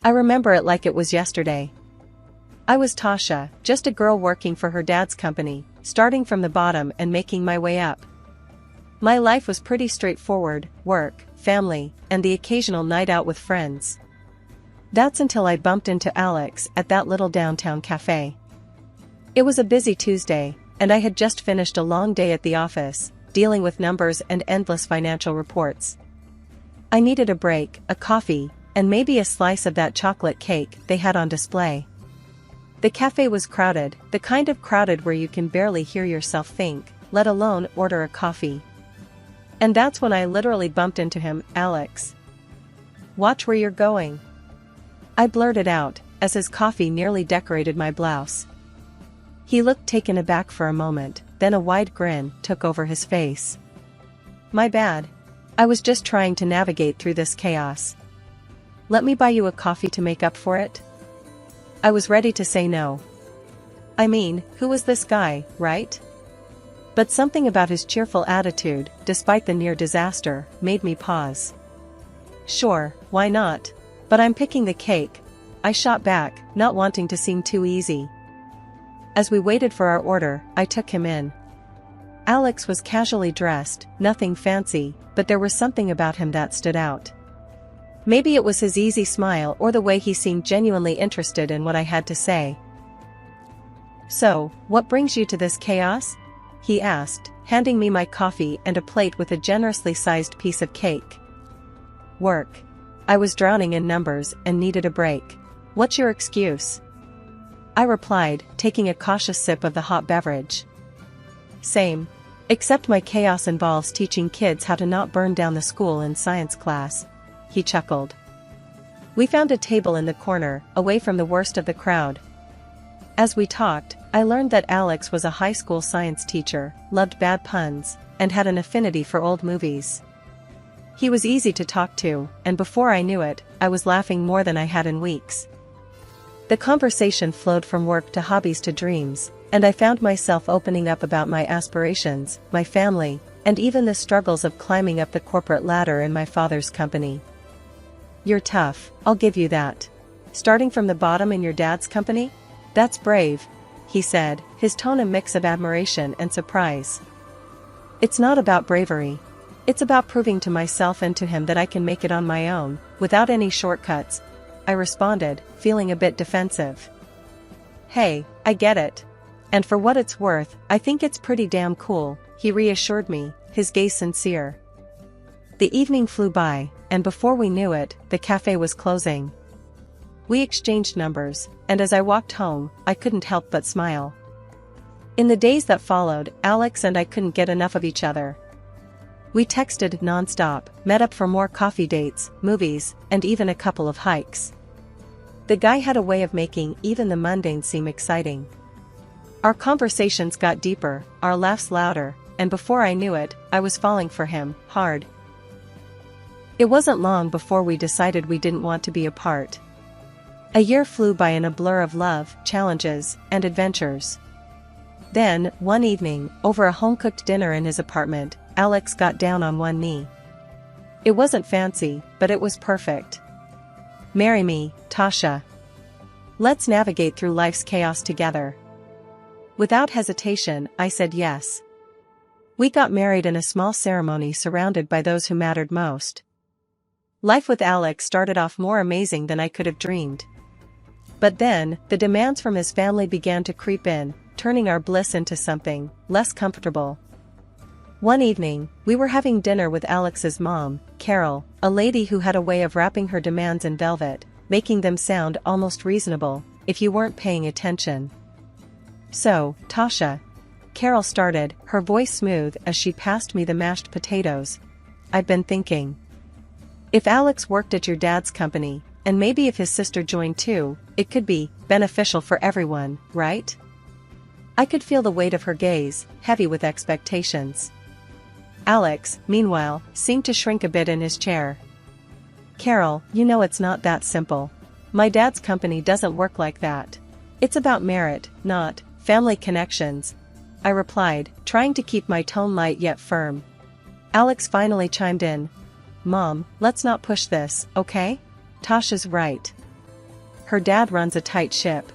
I remember it like it was yesterday. I was Tasha, just a girl working for her dad's company, starting from the bottom and making my way up. My life was pretty straightforward: work, family, and the occasional night out with friends. That's until I bumped into Alex at that little downtown cafe. It was a busy Tuesday, and I had just finished a long day at the office, dealing with numbers and endless financial reports. I needed a break, a coffee, and maybe a slice of that chocolate cake they had on display. The cafe was crowded, the kind of crowded where you can barely hear yourself think, let alone order a coffee. And that's when I literally bumped into him. "Alex. Watch where you're going," I blurted out, as his coffee nearly decorated my blouse. He looked taken aback for a moment, then a wide grin took over his face. "My bad. I was just trying to navigate through this chaos. Let me buy you a coffee to make up for it?" I was ready to say no. I mean, who was this guy, right? But something about his cheerful attitude, despite the near disaster, made me pause. "Sure, why not? But I'm picking the cake," I shot back, not wanting to seem too easy. As we waited for our order, I took him in. Alex was casually dressed, nothing fancy, but there was something about him that stood out. Maybe it was his easy smile or the way he seemed genuinely interested in what I had to say. "So, what brings you to this chaos?" he asked, handing me my coffee and a plate with a generously sized piece of cake. "Work. I was drowning in numbers and needed a break. What's your excuse?" I replied, taking a cautious sip of the hot beverage. "Same. Except my chaos involves teaching kids how to not burn down the school in science class," he chuckled. We found a table in the corner, away from the worst of the crowd. As we talked, I learned that Alex was a high school science teacher, loved bad puns, and had an affinity for old movies. He was easy to talk to, and before I knew it, I was laughing more than I had in weeks. The conversation flowed from work to hobbies to dreams, and I found myself opening up about my aspirations, my family, and even the struggles of climbing up the corporate ladder in my father's company. "You're tough, I'll give you that. Starting from the bottom in your dad's company? That's brave," he said, his tone a mix of admiration and surprise. "It's not about bravery. It's about proving to myself and to him that I can make it on my own, without any shortcuts," I responded, feeling a bit defensive. "Hey, I get it. And for what it's worth, I think it's pretty damn cool," he reassured me, his gaze sincere. The evening flew by, and before we knew it, the cafe was closing. We exchanged numbers, and as I walked home, I couldn't help but smile. In the days that followed, Alex and I couldn't get enough of each other. We texted non-stop, met up for more coffee dates, movies, and even a couple of hikes. The guy had a way of making even the mundane seem exciting. Our conversations got deeper, our laughs louder, and before I knew it, I was falling for him, hard. It wasn't long before we decided we didn't want to be apart. A year flew by in a blur of love, challenges, and adventures. Then, one evening, over a home-cooked dinner in his apartment, Alex got down on one knee. It wasn't fancy, but it was perfect. "Marry me, Tasha. Let's navigate through life's chaos together." Without hesitation, I said yes. We got married in a small ceremony surrounded by those who mattered most. Life with Alex started off more amazing than I could have dreamed. But then, the demands from his family began to creep in, turning our bliss into something less comfortable. One evening, we were having dinner with Alex's mom, Carol, a lady who had a way of wrapping her demands in velvet, making them sound almost reasonable, if you weren't paying attention. "So, Tasha," Carol started, her voice smooth as she passed me the mashed potatoes, "I've been thinking. If Alex worked at your dad's company, and maybe if his sister joined too, it could be beneficial for everyone, right?" I could feel the weight of her gaze, heavy with expectations. Alex, meanwhile, seemed to shrink a bit in his chair. "Carol, you know it's not that simple. My dad's company doesn't work like that. It's about merit, not family connections," I replied, trying to keep my tone light yet firm. Alex finally chimed in. "Mom, let's not push this, okay? Tasha's right. her dad runs a tight ship.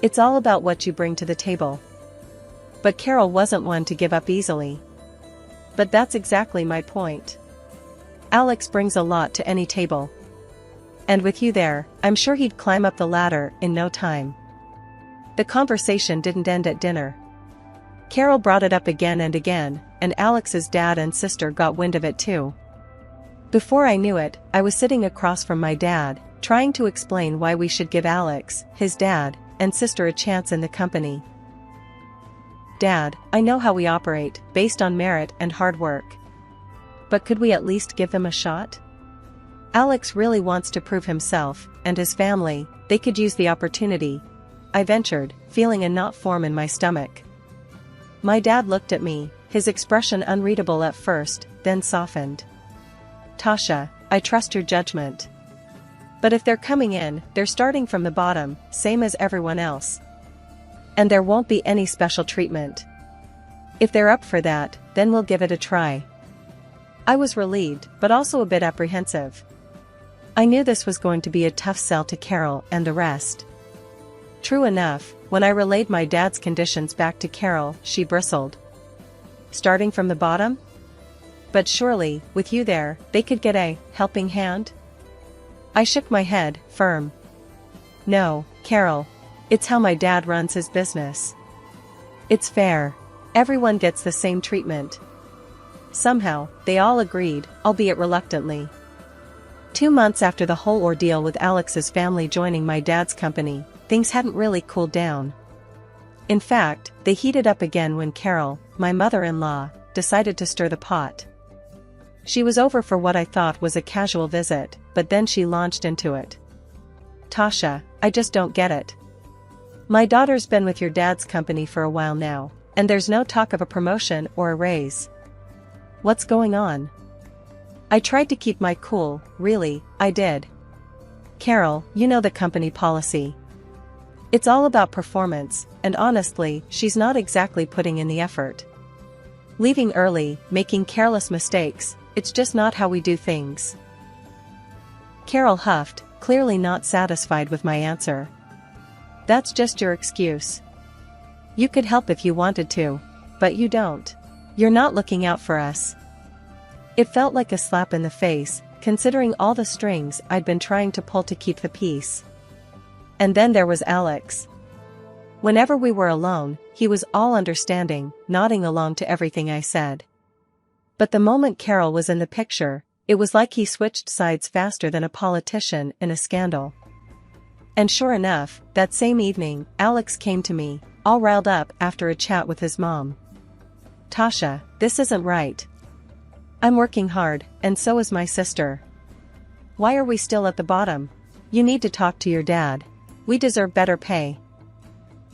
It's all about what you bring to the table. But Carol wasn't one to give up easily. But that's exactly my point. Alex brings a lot to any table. And with you there, I'm sure he'd climb up the ladder in no time. The conversation didn't end at dinner. Carol brought it up again and again, and Alex's dad and sister got wind of it too. Before I knew it, I was sitting across from my dad, trying to explain why we should give Alex, his dad, and sister a chance in the company. Dad, I know how we operate, based on merit and hard work. But could we at least give them a shot? Alex really wants to prove himself, and his family, they could use the opportunity. I ventured, feeling a knot form in my stomach. My dad looked at me, his expression unreadable at first, then softened. Tasha, I trust your judgment. But if they're coming in, they're starting from the bottom, same as everyone else. And there won't be any special treatment. If they're up for that, then we'll give it a try. I was relieved, but also a bit apprehensive. I knew this was going to be a tough sell to Carol and the rest. True enough, when I relayed my dad's conditions back to Carol, she bristled. Starting from the bottom? But surely, with you there, they could get a helping hand? I shook my head, firm. No, Carol. It's how my dad runs his business. It's fair. Everyone gets the same treatment. Somehow, they all agreed, albeit reluctantly. 2 months after the whole ordeal with Alex's family joining my dad's company, things hadn't really cooled down. In fact, they heated up again when Carol, my mother-in-law, decided to stir the pot. She was over for what I thought was a casual visit, but then she launched into it. Tasha, I just don't get it. My daughter's been with your dad's company for a while now, and there's no talk of a promotion or a raise. What's going on? I tried to keep my cool, really, I did. Carol, you know the company policy. It's all about performance, and honestly, she's not exactly putting in the effort. Leaving early, making careless mistakes, it's just not how we do things. Carol huffed, clearly not satisfied with my answer. That's just your excuse. You could help if you wanted to, but you don't. You're not looking out for us. It felt like a slap in the face, considering all the strings I'd been trying to pull to keep the peace. And then there was Alex. Whenever we were alone, he was all understanding, nodding along to everything I said. But the moment Carol was in the picture, it was like he switched sides faster than a politician in a scandal. And sure enough, that same evening, Alex came to me, all riled up after a chat with his mom. Tasha, this isn't right. I'm working hard, and so is my sister. Why are we still at the bottom? You need to talk to your dad. We deserve better pay.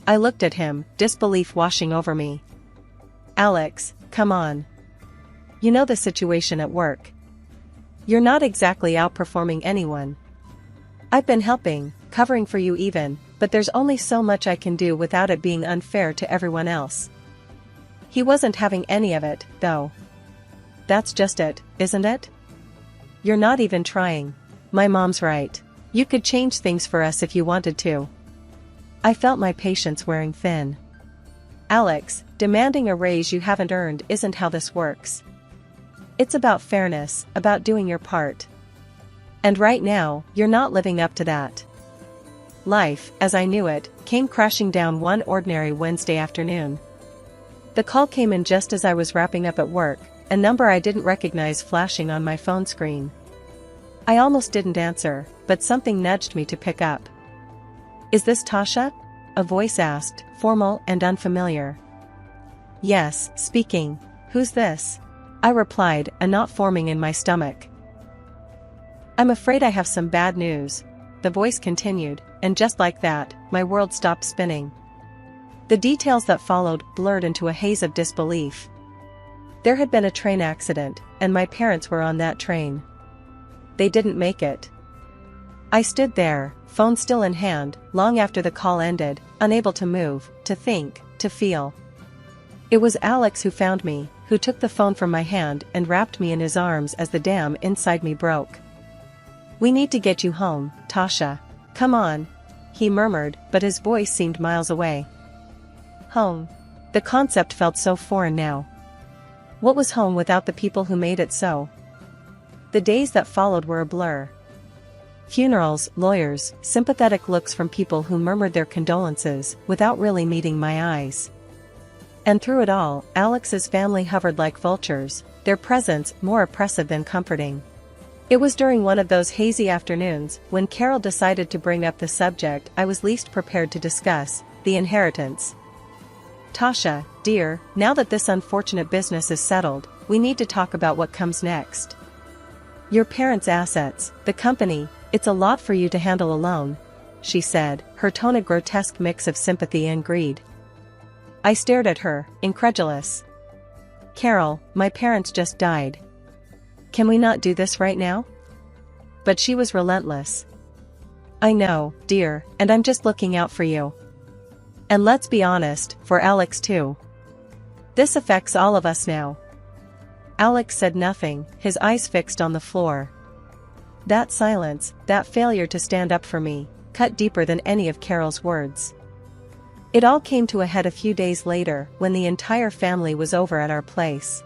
I looked at him, disbelief washing over me. Alex, come on. You know the situation at work. You're not exactly outperforming anyone. I've been helping, covering for you even, but there's only so much I can do without it being unfair to everyone else. He wasn't having any of it, though. That's just it, isn't it? You're not even trying. My mom's right. You could change things for us if you wanted to. I felt my patience wearing thin. Alex, demanding a raise you haven't earned isn't how this works. It's about fairness, about doing your part. And right now, you're not living up to that. Life, as I knew it, came crashing down one ordinary Wednesday afternoon. The call came in just as I was wrapping up at work, a number I didn't recognize flashing on my phone screen. I almost didn't answer, but something nudged me to pick up. Is this Tasha? A voice asked, formal and unfamiliar. Yes, speaking. Who's this? I replied, a knot forming in my stomach. I'm afraid I have some bad news, the voice continued, and just like that, my world stopped spinning. The details that followed blurred into a haze of disbelief. There had been a train accident, and my parents were on that train. They didn't make it. I stood there, phone still in hand, long after the call ended, unable to move, to think, to feel. It was Alex who found me, who took the phone from my hand and wrapped me in his arms as the dam inside me broke. We need to get you home, Tasha. Come on, he murmured, but his voice seemed miles away. Home. The concept felt so foreign now. What was home without the people who made it so? The days that followed were a blur. Funerals, lawyers, sympathetic looks from people who murmured their condolences without really meeting my eyes. And through it all, Alex's family hovered like vultures, their presence more oppressive than comforting. It was during one of those hazy afternoons when Carol decided to bring up the subject I was least prepared to discuss, the inheritance. Tasha, dear, now that this unfortunate business is settled, we need to talk about what comes next. Your parents' assets, the company, it's a lot for you to handle alone, she said, her tone a grotesque mix of sympathy and greed. I stared at her, incredulous. Carol, my parents just died. Can we not do this right now? But she was relentless. I know, dear, and I'm just looking out for you. And let's be honest, for Alex too. This affects all of us now. Alex said nothing, his eyes fixed on the floor. That silence, that failure to stand up for me, cut deeper than any of Carol's words. It all came to a head a few days later when the entire family was over at our place.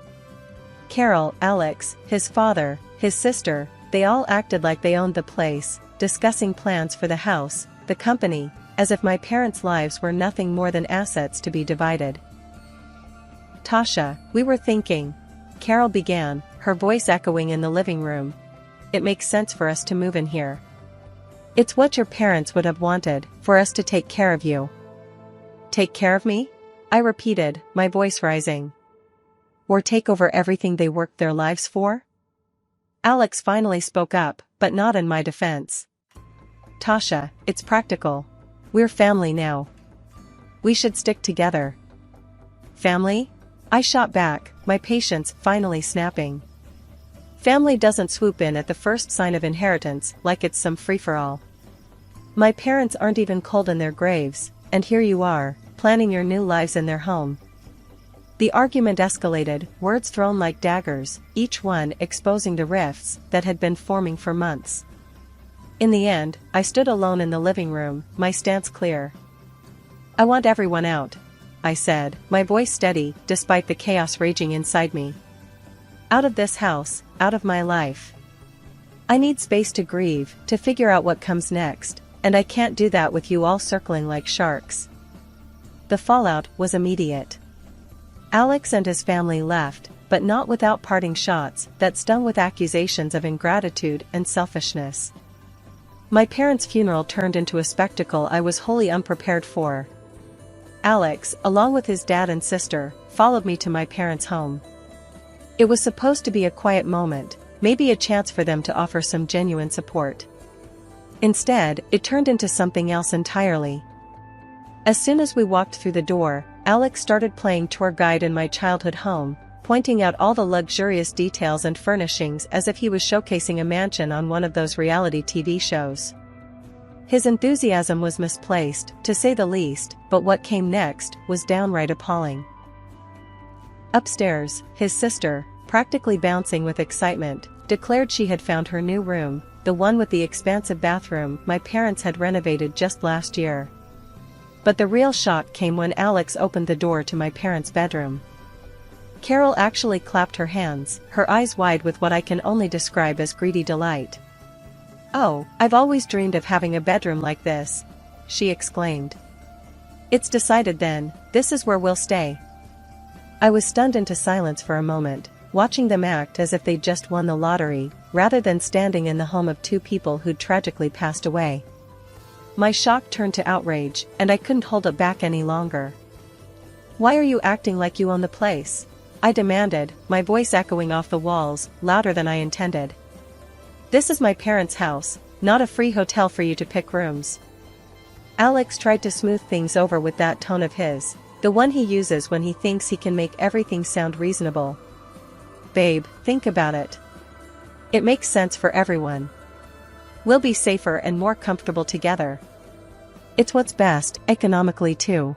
Carol, Alex, his father, his sister, they all acted like they owned the place, discussing plans for the house, the company, as if my parents' lives were nothing more than assets to be divided. Tasha, we were thinking, Carol began, her voice echoing in the living room. It makes sense for us to move in here. It's what your parents would have wanted, for us to take care of you. Take care of me? I repeated, my voice rising. Or take over everything they worked their lives for? Alex finally spoke up, but not in my defense. Tasha, it's practical. We're family now. We should stick together. Family? I shot back, my patience finally snapping. Family doesn't swoop in at the first sign of inheritance like it's some free-for-all. My parents aren't even cold in their graves, and here you are, planning your new lives in their home. The argument escalated, words thrown like daggers, each one exposing the rifts that had been forming for months. In the end, I stood alone in the living room, my stance clear. I want everyone out, I said, my voice steady, despite the chaos raging inside me. Out of this house, out of my life. I need space to grieve, to figure out what comes next, and I can't do that with you all circling like sharks. The fallout was immediate. Alex and his family left, but not without parting shots that stung with accusations of ingratitude and selfishness. My parents' funeral turned into a spectacle I was wholly unprepared for. Alex, along with his dad and sister, followed me to my parents' home. It was supposed to be a quiet moment, maybe a chance for them to offer some genuine support. Instead, it turned into something else entirely. As soon as we walked through the door, Alex started playing tour guide in my childhood home, pointing out all the luxurious details and furnishings as if he was showcasing a mansion on one of those reality TV shows. His enthusiasm was misplaced, to say the least, but what came next was downright appalling. Upstairs, his sister, practically bouncing with excitement, declared she had found her new room, the one with the expansive bathroom my parents had renovated just last year. But the real shock came when Alex opened the door to my parents' bedroom. Carol actually clapped her hands, her eyes wide with what I can only describe as greedy delight. "Oh, I've always dreamed of having a bedroom like this," she exclaimed. "It's decided then, this is where we'll stay." I was stunned into silence for a moment, watching them act as if they'd just won the lottery, rather than standing in the home of two people who'd tragically passed away. My shock turned to outrage, and I couldn't hold it back any longer. "Why are you acting like you own the place?" I demanded, my voice echoing off the walls, louder than I intended. "This is my parents' house, not a free hotel for you to pick rooms." Alex tried to smooth things over with that tone of his, the one he uses when he thinks he can make everything sound reasonable. "Babe, think about it. It makes sense for everyone. We'll be safer and more comfortable together. It's what's best, economically too."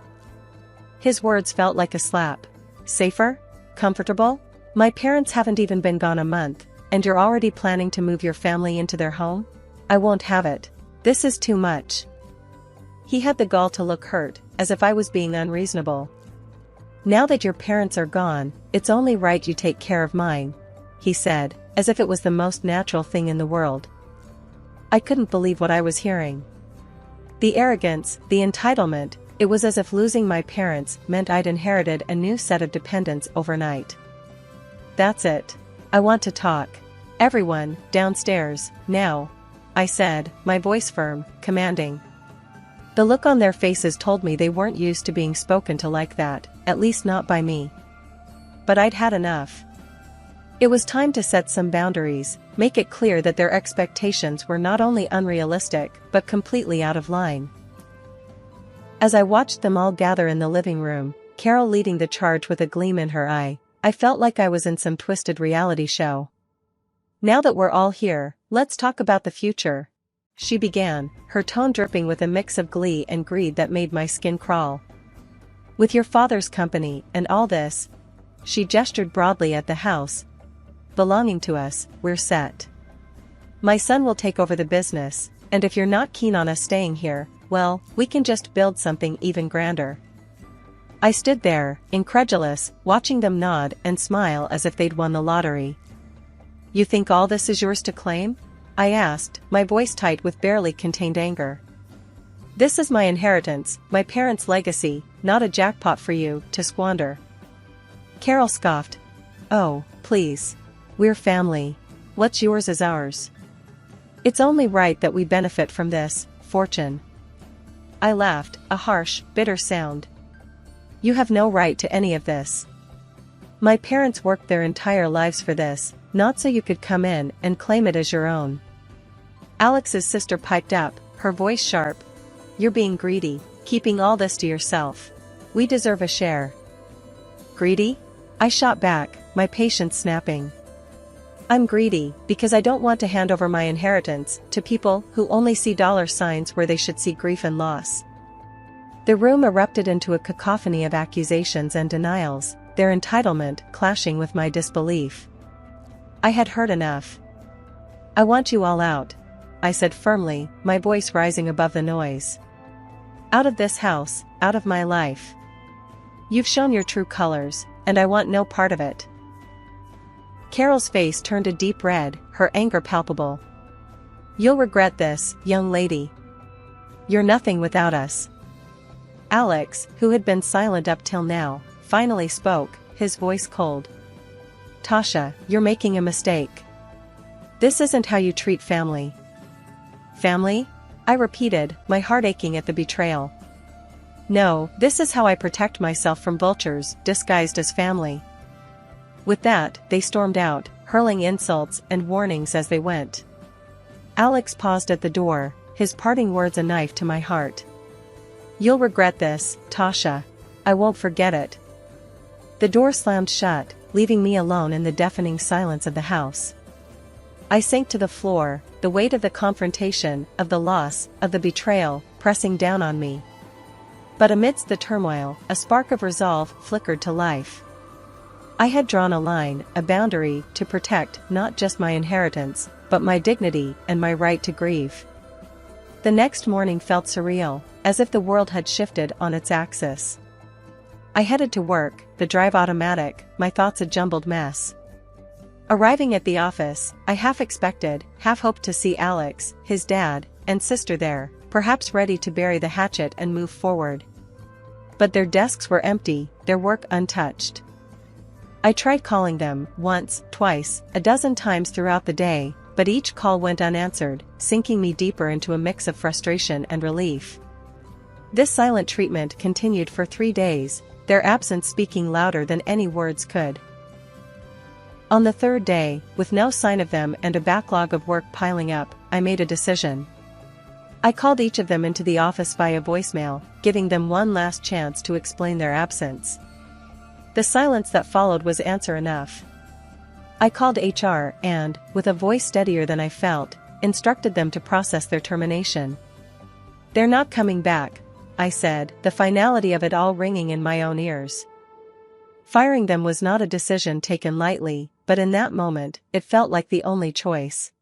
His words felt like a slap. Safer? Comfortable? My parents haven't even been gone a month, and you're already planning to move your family into their home? I won't have it. This is too much. He had the gall to look hurt, as if I was being unreasonable. Now that your parents are gone, it's only right you take care of mine, he said, as if it was the most natural thing in the world. I couldn't believe what I was hearing. The arrogance, the entitlement, it was as if losing my parents meant I'd inherited a new set of dependents overnight. That's it. I want to talk. Everyone, downstairs, now, I said, my voice firm, commanding. The look on their faces told me they weren't used to being spoken to like that, at least not by me. But I'd had enough. It was time to set some boundaries, make it clear that their expectations were not only unrealistic, but completely out of line. As I watched them all gather in the living room, Carol leading the charge with a gleam in her eye, I felt like I was in some twisted reality show. Now that we're all here, let's talk about the future, she began, her tone dripping with a mix of glee and greed that made my skin crawl. With your father's company and all this, she gestured broadly at the house belonging to us, we're set. My son will take over the business, and if you're not keen on us staying here, well, we can just build something even grander. I stood there, incredulous, watching them nod and smile as if they'd won the lottery. You think all this is yours to claim? I asked, my voice tight with barely contained anger. This is my inheritance, my parents' legacy, not a jackpot for you to squander. Carol scoffed. Oh, please. We're family. What's yours is ours. It's only right that we benefit from this fortune. I laughed, a harsh, bitter sound. You have no right to any of this. My parents worked their entire lives for this, not so you could come in and claim it as your own. Alex's sister piped up, her voice sharp. You're being greedy, keeping all this to yourself. We deserve a share. Greedy? I shot back, my patience snapping. I'm greedy because I don't want to hand over my inheritance to people who only see dollar signs where they should see grief and loss. The room erupted into a cacophony of accusations and denials, their entitlement clashing with my disbelief. I had heard enough. I want you all out, I said firmly, my voice rising above the noise. Out of this house, out of my life. You've shown your true colors, and I want no part of it. Carol's face turned a deep red, her anger palpable. You'll regret this, young lady. You're nothing without us. Alex, who had been silent up till now, finally spoke, his voice cold. Tasha, you're making a mistake. This isn't how you treat family. Family? I repeated, my heart aching at the betrayal. No, this is how I protect myself from vultures disguised as family. With that, they stormed out, hurling insults and warnings as they went. Alex paused at the door, his parting words a knife to my heart. You'll regret this, Tasha. I won't forget it. The door slammed shut, leaving me alone in the deafening silence of the house. I sank to the floor, the weight of the confrontation, of the loss, of the betrayal, pressing down on me. But amidst the turmoil, a spark of resolve flickered to life. I had drawn a line, a boundary, to protect not just my inheritance, but my dignity and my right to grieve. The next morning felt surreal, as if the world had shifted on its axis. I headed to work, the drive automatic, my thoughts a jumbled mess. Arriving at the office, I half expected, half hoped to see Alex, his dad, and sister there, perhaps ready to bury the hatchet and move forward. But their desks were empty, their work untouched. I tried calling them, once, twice, a dozen times throughout the day, but each call went unanswered, sinking me deeper into a mix of frustration and relief. This silent treatment continued for 3 days, their absence speaking louder than any words could. On the 3rd day, with no sign of them and a backlog of work piling up, I made a decision. I called each of them into the office via voicemail, giving them one last chance to explain their absence. The silence that followed was answer enough. I called HR and, with a voice steadier than I felt, instructed them to process their termination. They're not coming back, I said, the finality of it all ringing in my own ears. Firing them was not a decision taken lightly, but in that moment, it felt like the only choice.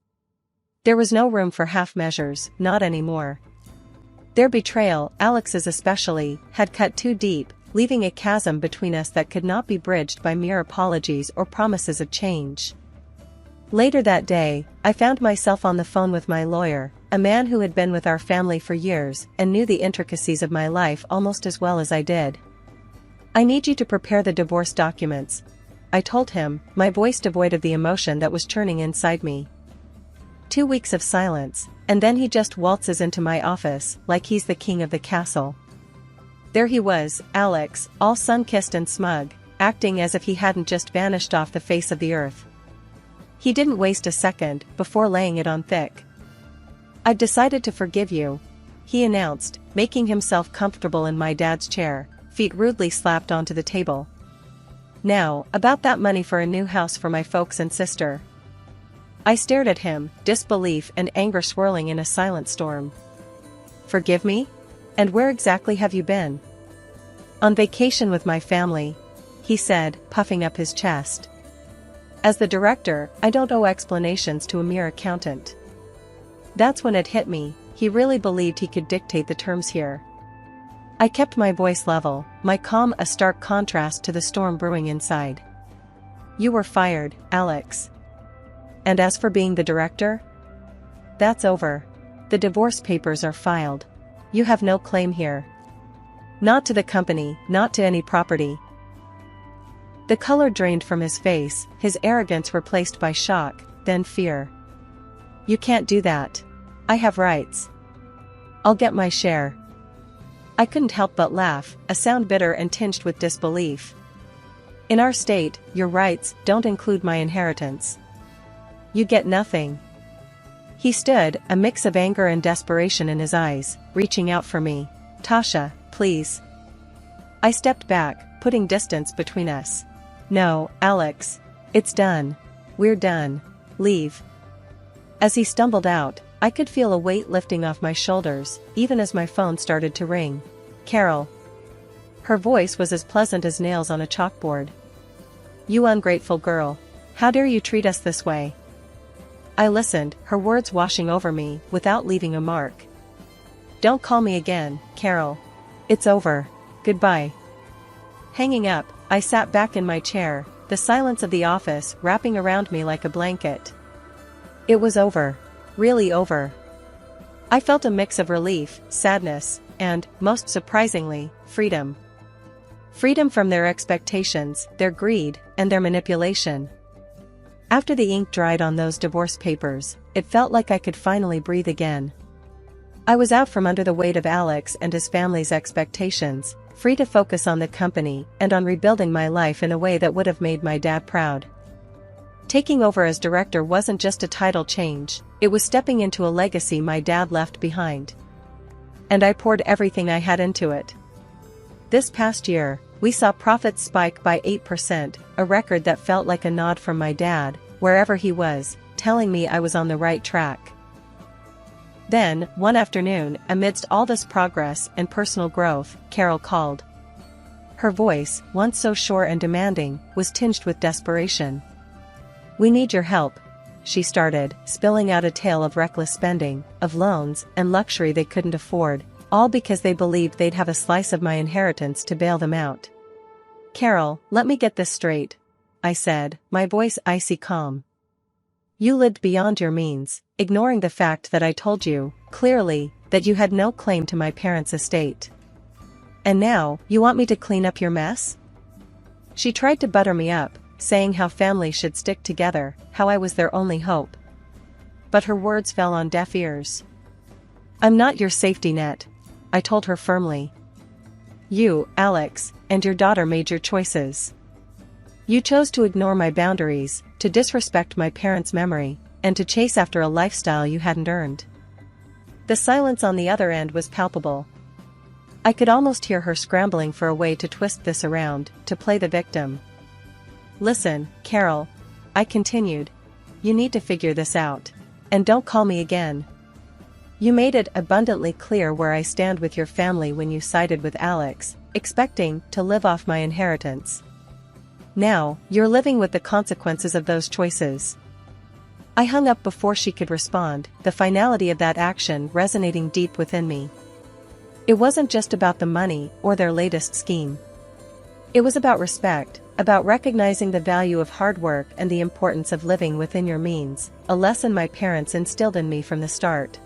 There was no room for half measures, not anymore. Their betrayal, Alex's especially, had cut too deep, leaving a chasm between us that could not be bridged by mere apologies or promises of change. Later that day, I found myself on the phone with my lawyer, a man who had been with our family for years and knew the intricacies of my life almost as well as I did. "I need you to prepare the divorce documents," I told him, my voice devoid of the emotion that was churning inside me. 2 weeks of silence, and then he just waltzes into my office like he's the king of the castle. There he was, Alex, all sun-kissed and smug, acting as if he hadn't just vanished off the face of the earth. He didn't waste a second before laying it on thick. "I've decided to forgive you," he announced, making himself comfortable in my dad's chair, feet rudely slapped onto the table. "Now, about that money for a new house for my folks and sister." I stared at him, disbelief and anger swirling in a silent storm. "Forgive me? And where exactly have you been?" "On vacation with my family," he said, puffing up his chest. As the director, I don't owe explanations to a mere accountant. That's when it hit me, he really believed he could dictate the terms here. I kept my voice level, my calm a stark contrast to the storm brewing inside. "You were fired, Alex. And as for being the director? That's over. The divorce papers are filed. You have no claim here. Not to the company, not to any property." The color drained from his face, his arrogance replaced by shock, then fear. "You can't do that. I have rights. I'll get my share." I couldn't help but laugh, a sound bitter and tinged with disbelief. "In our state, your rights don't include my inheritance. You get nothing." He stood, a mix of anger and desperation in his eyes, reaching out for me. "Tasha, please." I stepped back, putting distance between us. "No, Alex. It's done. We're done. Leave." As he stumbled out, I could feel a weight lifting off my shoulders, even as my phone started to ring. "Carol." Her voice was as pleasant as nails on a chalkboard. "You ungrateful girl. How dare you treat us this way?" I listened, her words washing over me, without leaving a mark. "Don't call me again, Carol. It's over. Goodbye." Hanging up, I sat back in my chair, the silence of the office wrapping around me like a blanket. It was over. Really over. I felt a mix of relief, sadness, and, most surprisingly, freedom. Freedom from their expectations, their greed, and their manipulation. After the ink dried on those divorce papers, it felt like I could finally breathe again. I was out from under the weight of Alex and his family's expectations, free to focus on the company and on rebuilding my life in a way that would have made my dad proud. Taking over as director wasn't just a title change, it was stepping into a legacy my dad left behind. And I poured everything I had into it. This past year, we saw profits spike by 8%, a record that felt like a nod from my dad, wherever he was, telling me I was on the right track. Then, one afternoon, amidst all this progress and personal growth, Carol called. Her voice, once so sure and demanding, was tinged with desperation. "We need your help," she started, spilling out a tale of reckless spending, of loans, and luxury they couldn't afford, all because they believed they'd have a slice of my inheritance to bail them out. "Carol, let me get this straight," I said, my voice icy calm. "You lived beyond your means, ignoring the fact that I told you, clearly, that you had no claim to my parents' estate. And now, you want me to clean up your mess?" She tried to butter me up, saying how families should stick together, how I was their only hope. But her words fell on deaf ears. "I'm not your safety net," I told her firmly. "You, Alex, and your daughter made your choices. You chose to ignore my boundaries, to disrespect my parents' memory, and to chase after a lifestyle you hadn't earned." The silence on the other end was palpable. I could almost hear her scrambling for a way to twist this around, to play the victim. "Listen, Carol," I continued. "You need to figure this out. And don't call me again. You made it abundantly clear where I stand with your family when you sided with Alex, expecting to live off my inheritance. Now, you're living with the consequences of those choices. I hung up before she could respond, the finality of that action resonating deep within me. It wasn't just about the money or their latest scheme. It was about respect, about recognizing the value of hard work and the importance of living within your means, a lesson my parents instilled in me from the start.